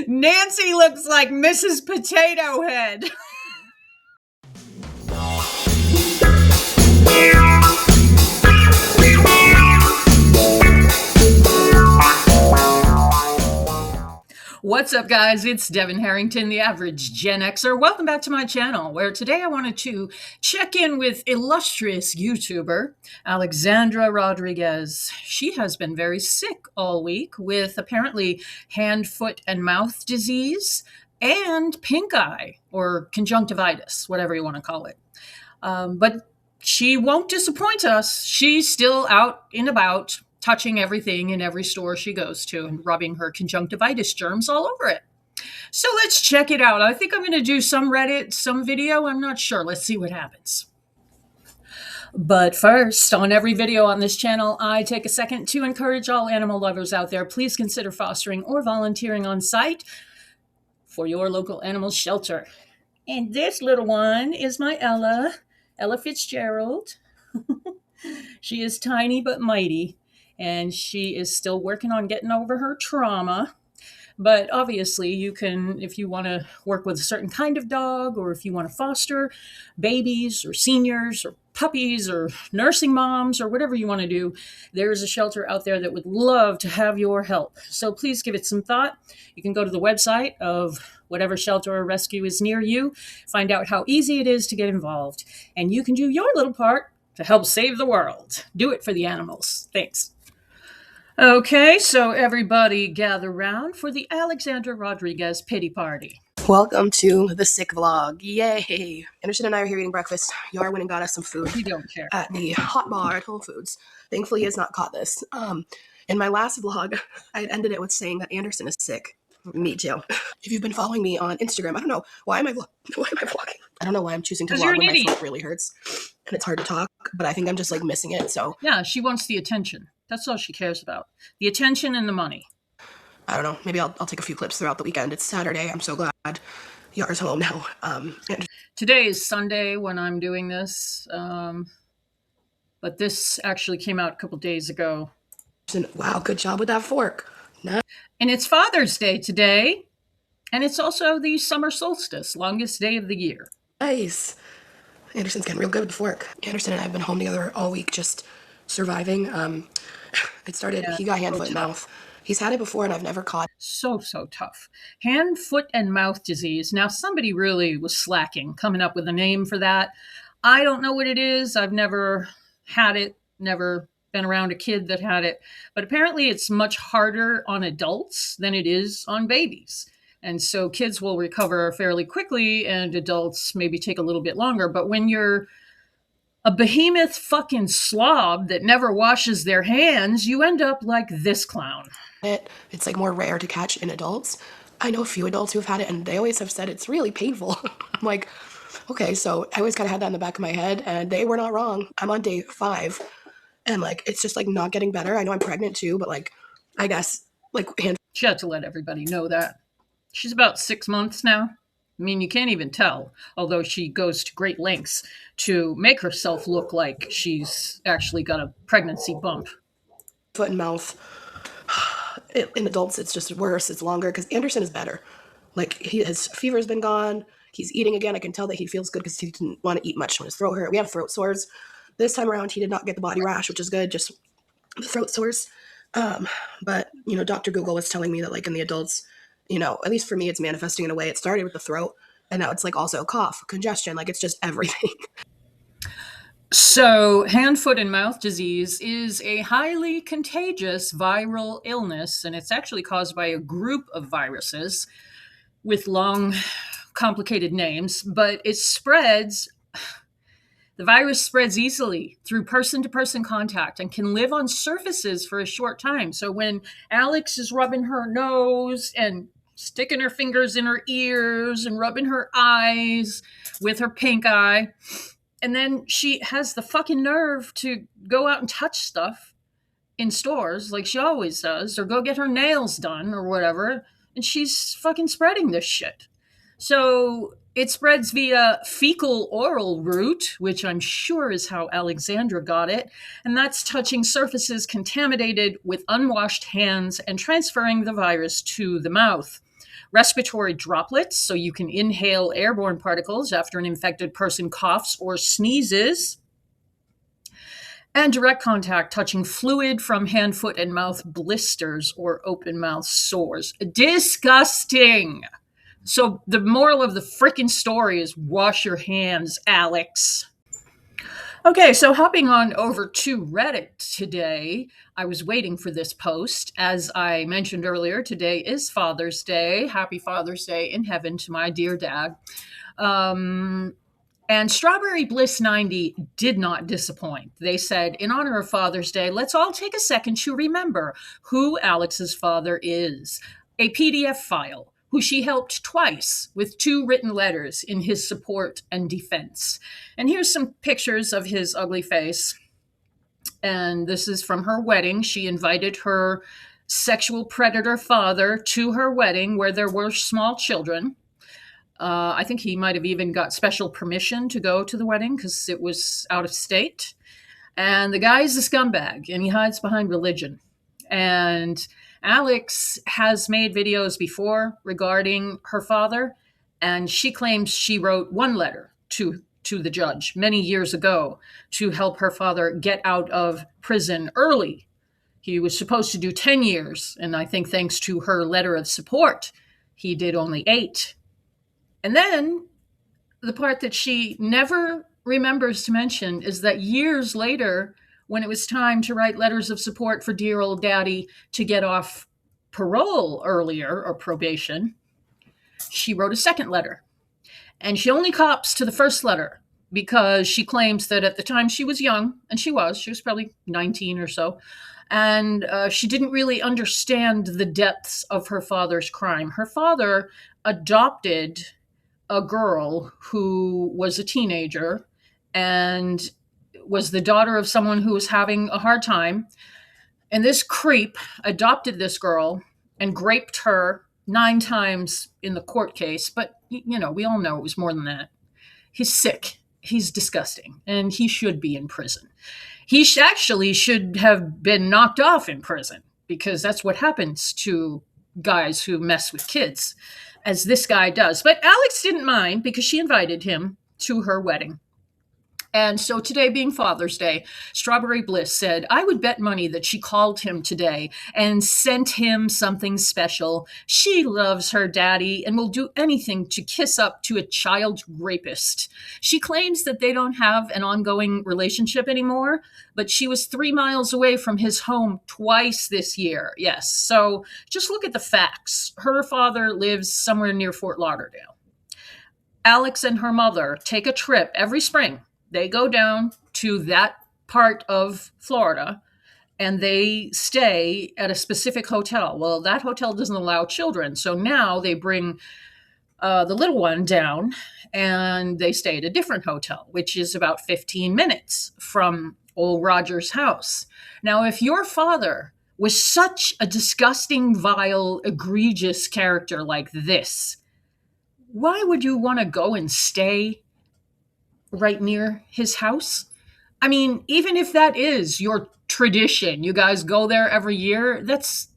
Nancy looks like Mrs. Potato Head. What's up, guys? It's Devin Harrington, the average Gen Xer. Welcome back to my channel, where today I wanted to check in with illustrious YouTuber Alexandra Rodriguez. She has been very sick all week with apparently hand, foot, and mouth disease and pink eye or conjunctivitis, whatever you want to call it. But she won't disappoint us. She's still out and about, touching everything in every store she goes to and rubbing her conjunctivitis germs all over it. So let's check it out. I think I'm going to do some Reddit, some video. I'm not sure. Let's see what happens. But first, on every video on this channel, I take a second to encourage all animal lovers out there. Please consider fostering or volunteering on site for your local animal shelter. And this little one is my Ella Fitzgerald. She is tiny but mighty. And she is still working on getting over her trauma. But obviously, you can, if you want to work with a certain kind of dog, or if you want to foster babies or seniors or puppies or nursing moms or whatever you want to do, there's a shelter out there that would love to have your help. So please give it some thought. You can go to the website of whatever shelter or rescue is near you, find out how easy it is to get involved, and you can do your little part to help save the world. Do it for the animals. Thanks. Okay, so everybody gather round for the Alexandra Rodriguez pity party. Welcome to the sick vlog. Yay! Anderson and I are here eating breakfast. Yar went and got us some food. We don't care. At the hot bar at Whole Foods. Thankfully, he has not caught this. In my last vlog, I ended it with saying that Anderson is sick. Me too. If you've been following me on Instagram, I don't know. Why am I vlogging? I don't know why I'm choosing to vlog when my throat really hurts. And it's hard to talk, but I think I'm just like missing it, so. Yeah, she wants the attention. That's all she cares about. The attention and the money. I don't know. Maybe I'll take a few clips throughout the weekend. It's Saturday. I'm so glad Yar's home now. Today is Sunday when I'm doing this. But this actually came out a couple days ago. Wow, good job with that fork. Nice. And it's Father's Day today. And it's also the summer solstice, longest day of the year. Nice. Anderson's getting real good with the fork. Anderson and I have been home together all week, just surviving. It started, he got hand, foot, and mouth. He's had it before and I've never caught it. So tough. Hand, foot, and mouth disease. Now, somebody really was slacking coming up with a name for that. I don't know what it is. I've never had it, never been around a kid that had it. But apparently it's much harder on adults than it is on babies. And so kids will recover fairly quickly and adults maybe take a little bit longer. But when you're a behemoth fucking slob that never washes their hands, you end up like this clown. It's like more rare to catch in adults. I know a few adults who've had it and they always have said it's really painful. I'm like, okay, so I always kind of had that in the back of my head and they were not wrong. I'm on day 5 and like, it's just like not getting better. I know I'm pregnant too, but like, I guess like she had to let everybody know that. She's about 6 months now. I mean, you can't even tell, although she goes to great lengths to make herself look like she's actually got a pregnancy bump. Foot and mouth. In adults, it's just worse. It's longer because Anderson is better. Like, his fever's been gone. He's eating again. I can tell that he feels good because he didn't want to eat much when his throat hurt. We have throat sores. This time around, he did not get the body rash, which is good, just the throat sores. But, you know, Dr. Google was telling me that, like, in the adults, you know, at least for me, it's manifesting in a way. It started with the throat, and now it's like also cough, congestion, like it's just everything. So hand, foot, and mouth disease is a highly contagious viral illness, and it's actually caused by a group of viruses with long, complicated names, but it spreads. The virus spreads easily through person-to-person contact and can live on surfaces for a short time. So when Alex is rubbing her nose and sticking her fingers in her ears and rubbing her eyes with her pink eye, and then she has the fucking nerve to go out and touch stuff in stores like she always does, or go get her nails done or whatever, and she's fucking spreading this shit. So it spreads via fecal oral route, which I'm sure is how Alexandra got it, and that's touching surfaces contaminated with unwashed hands and transferring the virus to the mouth. respiratory droplets, so you can inhale airborne particles after an infected person coughs or sneezes, and direct contact touching fluid from hand, foot, and mouth blisters or open mouth sores. Disgusting. So the moral of the freaking story is wash your hands, Alex. Okay, so hopping on over to Reddit today, I was waiting for this post. As I mentioned earlier, today is Father's Day. Happy Father's Day in heaven to my dear dad. And Strawberry Bliss 90 did not disappoint. They said, in honor of Father's Day, let's all take a second to remember who Alex's father is. A PDF file, who she helped twice with 2 written letters in his support and defense. And here's some pictures of his ugly face. And this is from her wedding. She invited her sexual predator father to her wedding where there were small children. I think he might have even got special permission to go to the wedding because it was out of state. And the guy is a scumbag, and he hides behind religion. And Alex has made videos before regarding her father, and she claims she wrote one letter to the judge many years ago to help her father get out of prison early. He was supposed to do 10 years, and I think thanks to her letter of support, he did only 8. And then the part that she never remembers to mention is that years later, when it was time to write letters of support for dear old daddy to get off parole earlier, or probation, she wrote a second letter. And she only cops to the first letter because she claims that at the time she was young, and she was probably 19 or so, and she didn't really understand the depths of her father's crime. Her father adopted a girl who was a teenager and was the daughter of someone who was having a hard time. And this creep adopted this girl and raped her 9 times in the court case. But, you know, we all know it was more than that. He's sick. He's disgusting. And he should be in prison. He actually should have been knocked off in prison because that's what happens to guys who mess with kids, as this guy does. But Alex didn't mind because she invited him to her wedding. And so today being Father's Day, Strawberry Bliss said, I would bet money that she called him today and sent him something special. She loves her daddy and will do anything to kiss up to a child rapist. She claims that they don't have an ongoing relationship anymore, but she was 3 miles away from his home twice this year. Yes, so just look at the facts. Her father lives somewhere near Fort Lauderdale. Alex and her mother take a trip every spring. They go down to that part of Florida and they stay at a specific hotel. Well, that hotel doesn't allow children. So now they bring the little one down and they stay at a different hotel, which is about 15 minutes from old Roger's house. Now, if your father was such a disgusting, vile, egregious character like this, why would you want to go and stay right near his house? I mean, even if that is your tradition, you guys go there every year, that's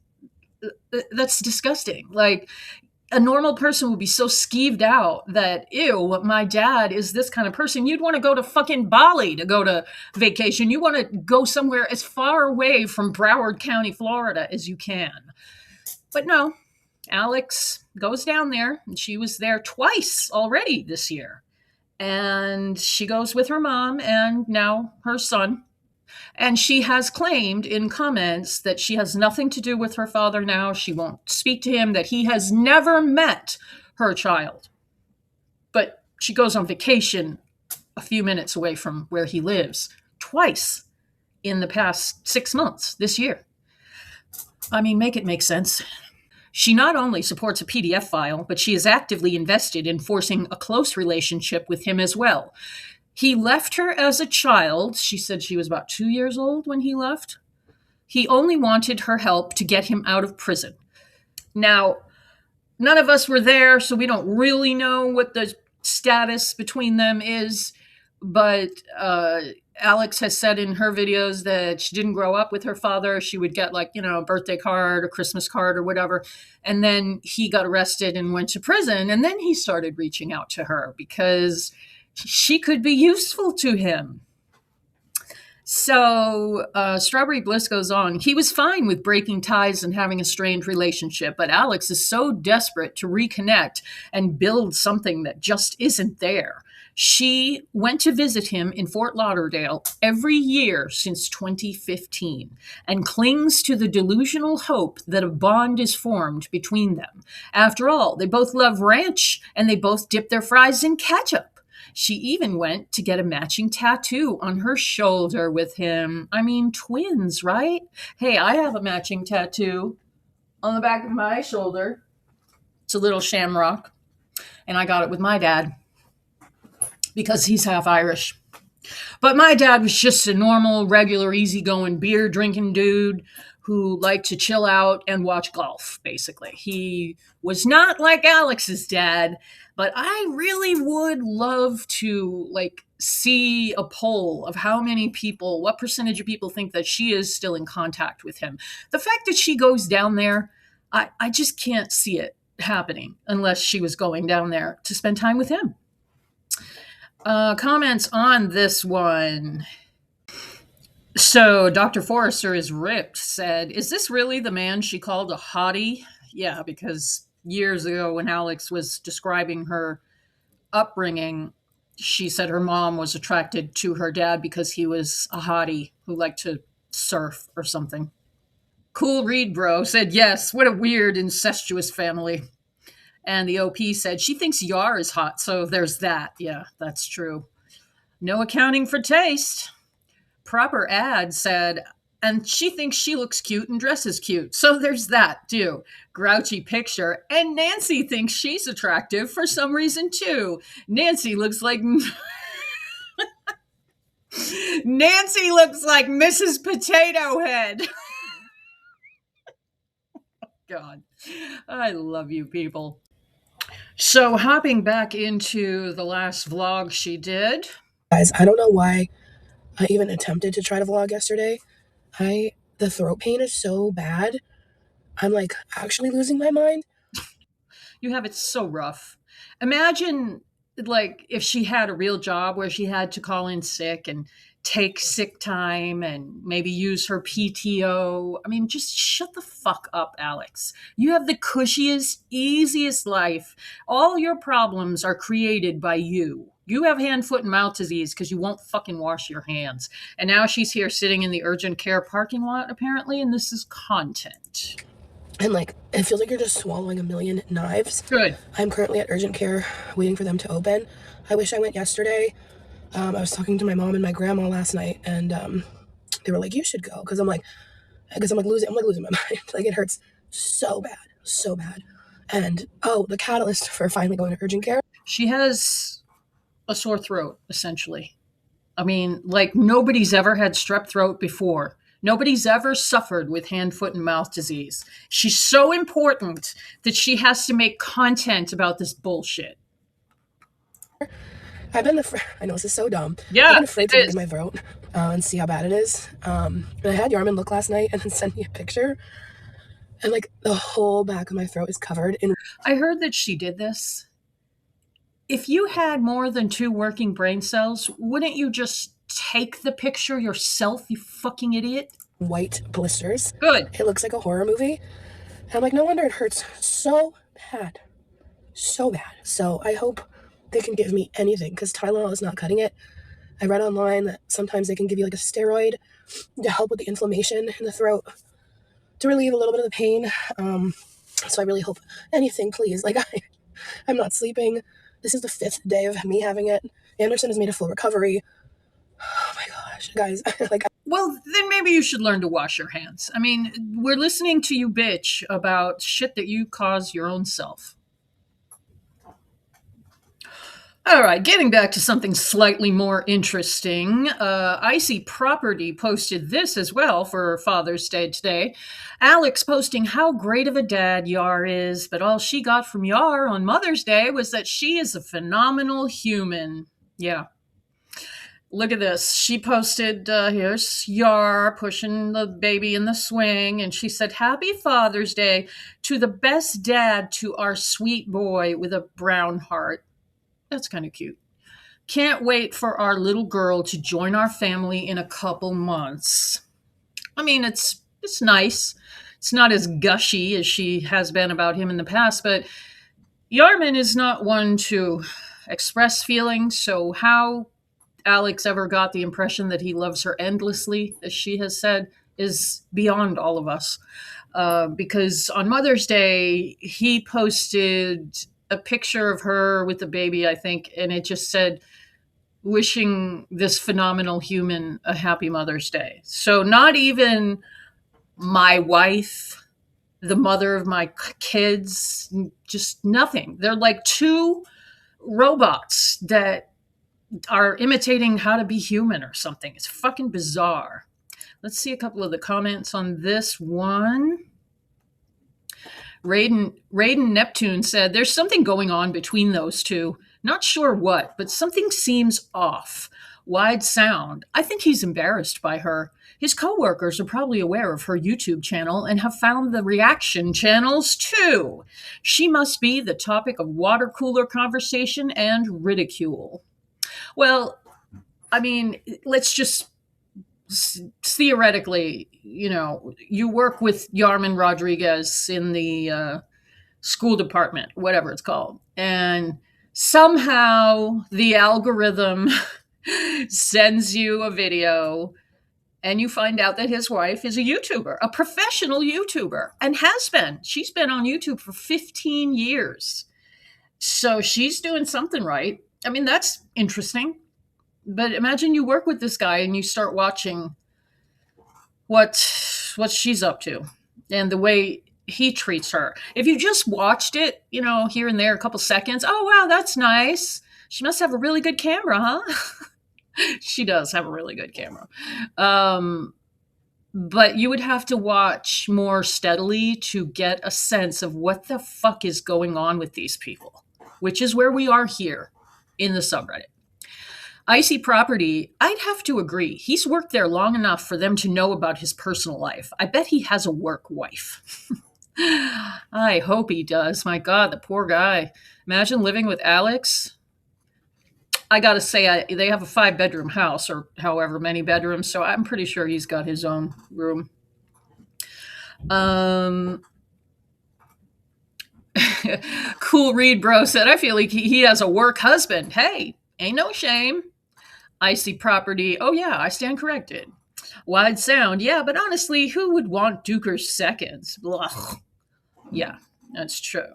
disgusting. Like, a normal person would be so skeeved out that, ew, my dad is this kind of person. You'd want to go to fucking Bali to go to vacation. You want to go somewhere as far away from Broward County, Florida as you can. But no, Alex goes down there, and she was there twice already this year. And she goes with her mom and now her son. And she has claimed in comments that she has nothing to do with her father now. She won't speak to him, that he has never met her child. But she goes on vacation a few minutes away from where he lives twice in the past 6 months this year. I mean, make it make sense. She not only supports a PDF file, but she is actively invested in forcing a close relationship with him as well. He left her as a child. She said she was about 2 years old when he left. He only wanted her help to get him out of prison. Now, none of us were there, so we don't really know what the status between them is, but Alex has said in her videos that she didn't grow up with her father. She would get like, a birthday card or Christmas card or whatever. And then he got arrested and went to prison. And then he started reaching out to her because she could be useful to him. So Strawberry Bliss goes on. He was fine with breaking ties and having a strained relationship, but Alex is so desperate to reconnect and build something that just isn't there. She went to visit him in Fort Lauderdale every year since 2015 and clings to the delusional hope that a bond is formed between them. After all, they both love ranch and they both dip their fries in ketchup. She even went to get a matching tattoo on her shoulder with him. I mean, twins, right? Hey, I have a matching tattoo on the back of my shoulder. It's a little shamrock, and I got it with my dad because he's half Irish. But my dad was just a normal, regular, easygoing, beer drinking dude who liked to chill out and watch golf, basically. He was not like Alex's dad, but I really would love to see a poll of how many people, what percentage of people think that she is still in contact with him. The fact that she goes down there, I just can't see it happening unless she was going down there to spend time with him. Comments on this one. So Dr. Forrester is ripped, said, is this really the man she called a hottie? Yeah, because years ago when Alex was describing her upbringing, she said her mom was attracted to her dad because he was a hottie who liked to surf or something. Cool Read Bro said, yes, what a weird incestuous family. And the OP said, she thinks Yar is hot, so there's that. Yeah, that's true. No accounting for taste. Proper Ad said, and she thinks she looks cute and dresses cute. So there's that, too. Grouchy Picture. And Nancy thinks she's attractive for some reason, too. Nancy looks like... Nancy looks like Mrs. Potato Head. God, I love you people. So hopping back into the last vlog she did. Guys, I don't know why I even attempted to try to vlog yesterday. The throat pain is so bad. I'm actually losing my mind. You have it so rough. Imagine if she had a real job where she had to call in sick and take sick time and maybe use her PTO. I mean, just shut the fuck up, Alex. You have the cushiest, easiest life. All your problems are created by you. You have hand, foot, and mouth disease because you won't fucking wash your hands. And now she's here sitting in the urgent care parking lot, apparently, and this is content. And it feels like you're just swallowing a million knives. Good. I'm currently at urgent care waiting for them to open. I wish I went yesterday. I was talking to my mom and my grandma last night, and they were like, you should go. Because I'm losing my mind. It hurts so bad. And the catalyst for finally going to urgent care. She has a sore throat, essentially. I mean, nobody's ever had strep throat before. Nobody's ever suffered with hand, foot, and mouth disease. She's so important that she has to make content about this bullshit. I know this is so dumb. Yeah, I've been afraid to look at my throat and see how bad it is. And I had Yarman look last night and then send me a picture. And the whole back of my throat is covered in... I heard that she did this. If you had more than 2 working brain cells, wouldn't you just take the picture yourself, you fucking idiot? White blisters. Good. It looks like a horror movie. And I'm no wonder it hurts so bad. So bad. So I hope they can give me anything because Tylenol is not cutting it. I read online that sometimes they can give you a steroid to help with the inflammation in the throat to relieve a little bit of the pain. So I really hope anything, please. I'm not sleeping. This is the 5th day of me having it. Anderson has made a full recovery. Oh my gosh, guys. Well, then maybe you should learn to wash your hands. I mean, we're listening to you bitch about shit that you cause your own self. All right, getting back to something slightly more interesting. Icy Property posted this as well for Father's Day today. Alex posting how great of a dad Yar is, but all she got from Yar on Mother's Day was that she is a phenomenal human. Yeah. Look at this. She posted, here's Yar pushing the baby in the swing, and she said, Happy Father's Day to the best dad to our sweet boy with a brown heart. That's kind of cute. Can't wait for our little girl to join our family in a couple months. I mean, it's nice. It's not as gushy as she has been about him in the past, but Yarman is not one to express feelings, so how Alex ever got the impression that he loves her endlessly, as she has said, is beyond all of us. Because on Mother's Day, he posted a picture of her with the baby, I think, and it just said, wishing this phenomenal human a happy Mother's Day. So, not even my wife, the mother of my kids, just nothing. They're like two robots that are imitating how to be human or something. It's fucking bizarre. Let's see a couple of the comments on this one. Raiden Neptune said, There's something going on between those two. Not sure what, but something seems off. Wide sound. I think he's embarrassed by her. His coworkers are probably aware of her YouTube channel and have found the reaction channels too. She must be the topic of water cooler conversation and ridicule. Well, I mean, let's just theoretically, you work with Yarman Rodriguez in the school department, whatever it's called, and somehow the algorithm sends you a video and you find out that his wife is a YouTuber, a professional YouTuber, and has been. She's been on YouTube for 15 years. So she's doing something right. I mean, that's interesting. But imagine you work with this guy and you start watching what she's up to and the way he treats her. If you just watched it, here and there, a couple seconds, oh, wow, that's nice. She must have a really good camera, huh? She does have a really good camera. But you would have to watch more steadily to get a sense of what the fuck is going on with these people, which is where we are here in the subreddit. Icy Property, I'd have to agree. He's worked there long enough for them to know about his personal life. I bet he has a work wife. I hope he does. My God, the poor guy. Imagine living with Alex. I gotta say, they have a 5-bedroom house or however many bedrooms, so I'm pretty sure he's got his own room. Cool Read Bro said, I feel like he has a work husband. Hey, ain't no shame. Icy Property, oh yeah, I stand corrected. Wide Sound, yeah, but honestly, who would want Duker's seconds? Blah. Yeah, that's true.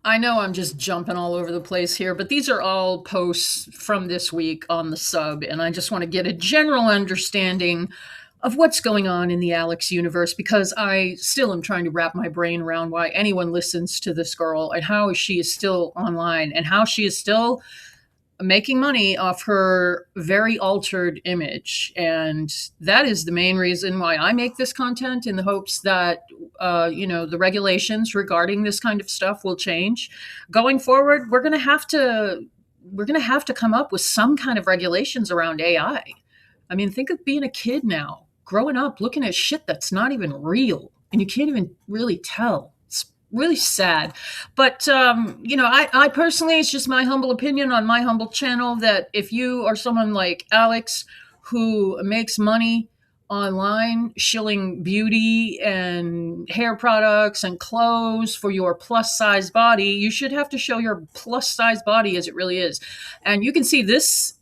I know I'm just jumping all over the place here, but these are all posts from this week on the sub, and I just want to get a general understanding of what's going on in the Alex universe, because I still am trying to wrap my brain around why anyone listens to this girl and how she is still online and how she is still making money off her very altered image. And that is the main reason why I make this content, in the hopes that, the regulations regarding this kind of stuff will change. Going forward, we're going to have to come up with some kind of regulations around AI. I mean, think of being a kid now, growing up, looking at shit that's not even real, and you can't even really tell. It's really sad. But, I personally, it's just my humble opinion on my humble channel, that if you are someone like Alex who makes money online shilling beauty and hair products and clothes for your plus size body, you should have to show your plus size body as it really is. And you can see this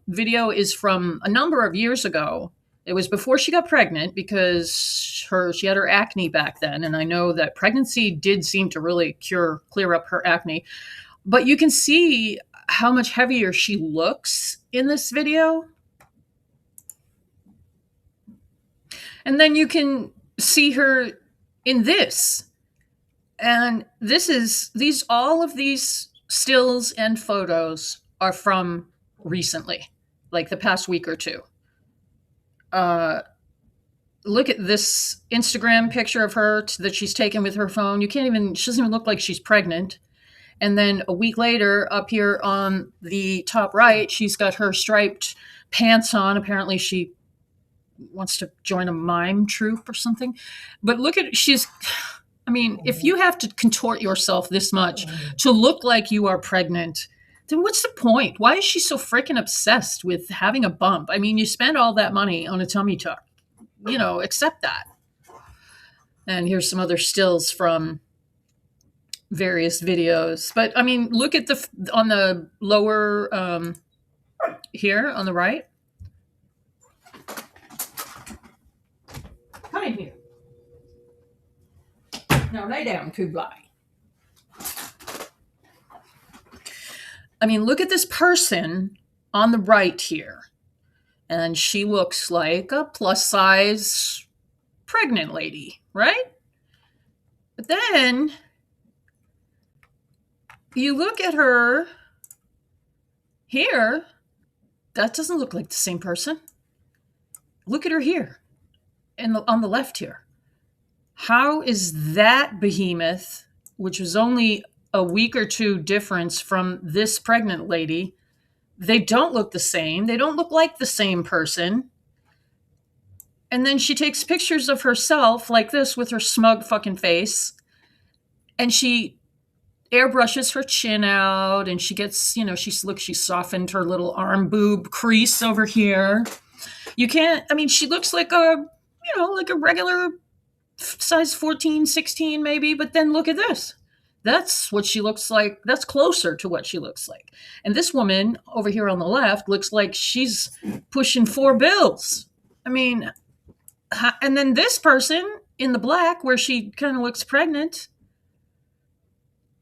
video is from a number of years ago. It was before she got pregnant, because she had her acne back then. And I know that pregnancy did seem to really clear up her acne. But you can see how much heavier she looks in this video. And then you can see her in this. And all of these stills and photos are from recently, like the past week or two. Look at this Instagram picture of her that she's taken with her phone. She doesn't even look like she's pregnant. And then a week later, up here on the top right, she's got her striped pants on. Apparently, she wants to join a mime troupe or something. But look at, I mean, if you have to contort yourself this much to look like you are pregnant, then what's the point? Why is she so freaking obsessed with having a bump? I mean, you spend all that money on a tummy tuck, accept that. And here's some other stills from various videos. But I mean, look at on the lower here on the right. Come in here. Now lay down, Kublai. I mean, look at this person on the right here. And she looks like a plus size pregnant lady, right? But then you look at her here, that doesn't look like the same person. Look at her here on the left here. How is that behemoth, which was only a week or two difference from this pregnant lady, they don't look the same. They don't look like the same person. And then she takes pictures of herself like this with her smug fucking face. And she airbrushes her chin out and she gets, she softened her little arm boob crease over here. She looks like like a regular size 14, 16 maybe, but then look at this. That's what she looks like. That's closer to what she looks like. And this woman over here on the left looks like she's pushing 4 bills. I mean, and then this person in the black where she kind of looks pregnant,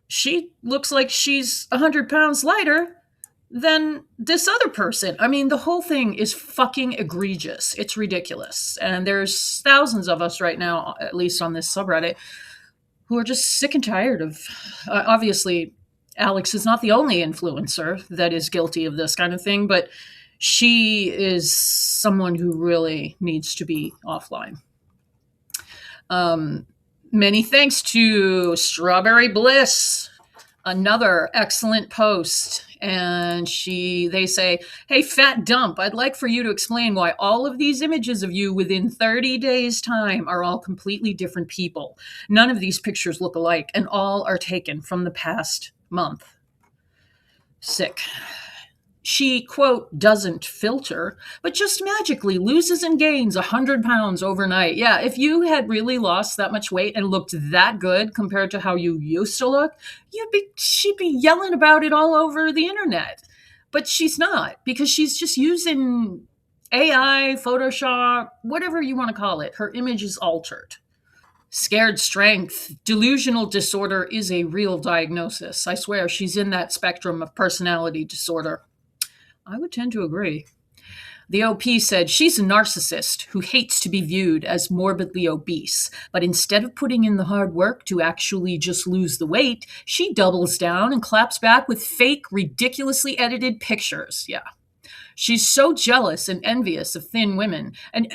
she looks like she's 100 pounds lighter than this other person. I mean, the whole thing is fucking egregious. It's ridiculous. And there's thousands of us right now, at least on this subreddit, who are just sick and tired of, obviously, Alex is not the only influencer that is guilty of this kind of thing, but she is someone who really needs to be offline. Many thanks to Strawberry Bliss, another excellent post. And they say, hey, fat dump, I'd like for you to explain why all of these images of you within 30 days time are all completely different people. None of these pictures look alike and all are taken from the past month. Sick. She, quote, doesn't filter, but just magically loses and gains 100 pounds overnight. Yeah, if you had really lost that much weight and looked that good compared to how you used to look, she'd be yelling about it all over the internet. But she's not, because she's just using AI, Photoshop, whatever you want to call it. Her image is altered. Scared strength. Delusional disorder is a real diagnosis. I swear, she's in that spectrum of personality disorder. I would tend to agree. The OP said she's a narcissist who hates to be viewed as morbidly obese, but instead of putting in the hard work to actually just lose the weight, she doubles down and claps back with fake, ridiculously edited pictures. Yeah. She's so jealous and envious of thin women. And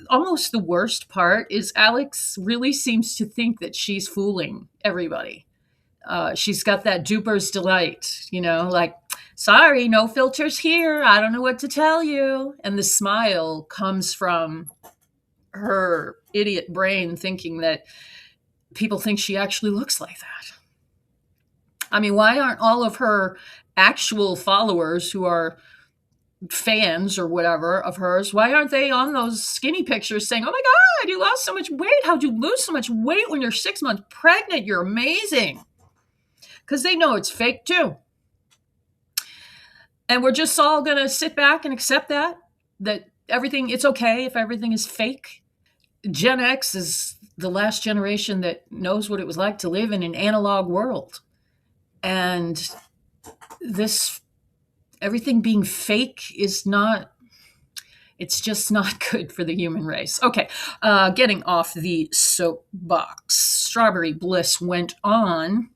almost the worst part is Alex really seems to think that she's fooling everybody. She's got that duper's delight, like, sorry, no filters here. I don't know what to tell you. And the smile comes from her idiot brain thinking that people think she actually looks like that. I mean, why aren't all of her actual followers who are fans or whatever of hers, why aren't they on those skinny pictures saying, oh my God, you lost so much weight. How'd you lose so much weight when you're 6 months pregnant? You're amazing. Because they know it's fake too. And we're just all going to sit back and accept that it's okay if everything is fake. Gen X is the last generation that knows what it was like to live in an analog world. And everything being fake it's just not good for the human race. Okay, getting off the soapbox. Strawberry Bliss went on.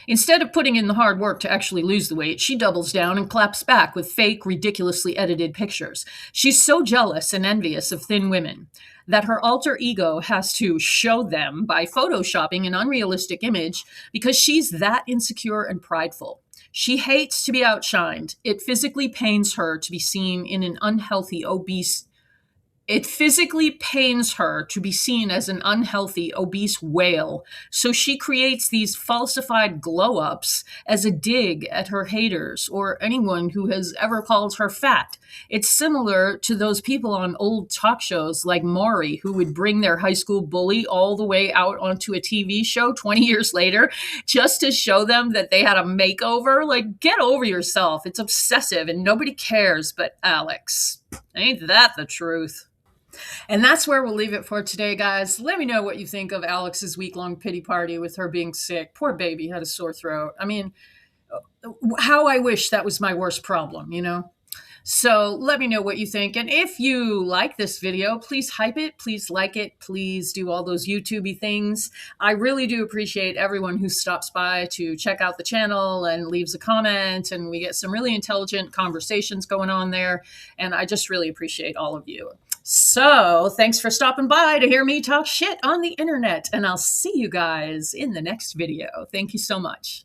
Instead of putting in the hard work to actually lose the weight, she doubles down and claps back with fake, ridiculously edited pictures. She's so jealous and envious of thin women. that her alter ego has to show them by photoshopping an unrealistic image because she's that insecure and prideful. She hates to be outshined. It physically pains her to be seen in an unhealthy, obese it physically pains her to be seen as an unhealthy, obese whale, so she creates these falsified glow ups as a dig at her haters or anyone who has ever called her fat. It's similar to those people on old talk shows like Maury, who would bring their high school bully all the way out onto a TV show 20 years later just to show them that they had a makeover. Like, get over yourself. It's obsessive and nobody cares but Alex. Ain't that the truth? And that's where we'll leave it for today, guys. Let me know what you think of Alex's week-long pity party with her being sick. Poor baby had a sore throat. I mean, how I wish that was my worst problem, you know? So let me know what you think. And if you like this video, please hype it. Please like it. Please do all those YouTube-y things. I really do appreciate everyone who stops by to check out the channel and leaves a comment. And we get some really intelligent conversations going on there. And I just really appreciate all of you. So thanks for stopping by to hear me talk shit on the internet. And I'll see you guys in the next video. Thank you so much.